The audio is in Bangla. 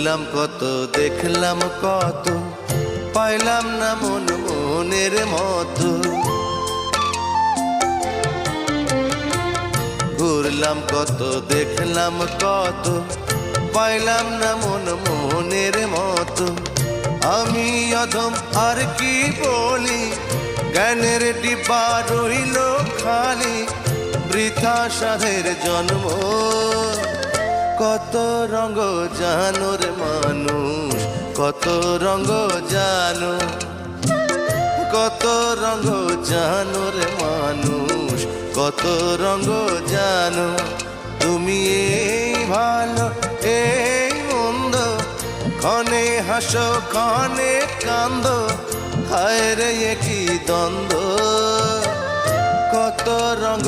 ঘুরলাম কত দেখলাম কত, পাইলাম না মন মনের মতো। ঘুরলাম কত দেখলাম কত, পাইলাম না মন মনের মতো। আমি অধম আর কি বলি, জ্ঞানের ডিব্বা রইল খালি, বৃথা সাধের জন্ম। কত রঙ জানো রে মানুষ, কত রঙ জানো, কত রঙ জানো রে মানুষ, কত রঙ জানো। তুমি এই ভালো এই মন্দ, ক্ষণে হাসো ক্ষণে কান্দো, হায় রে কি দ্বন্দ্ব। কত রঙ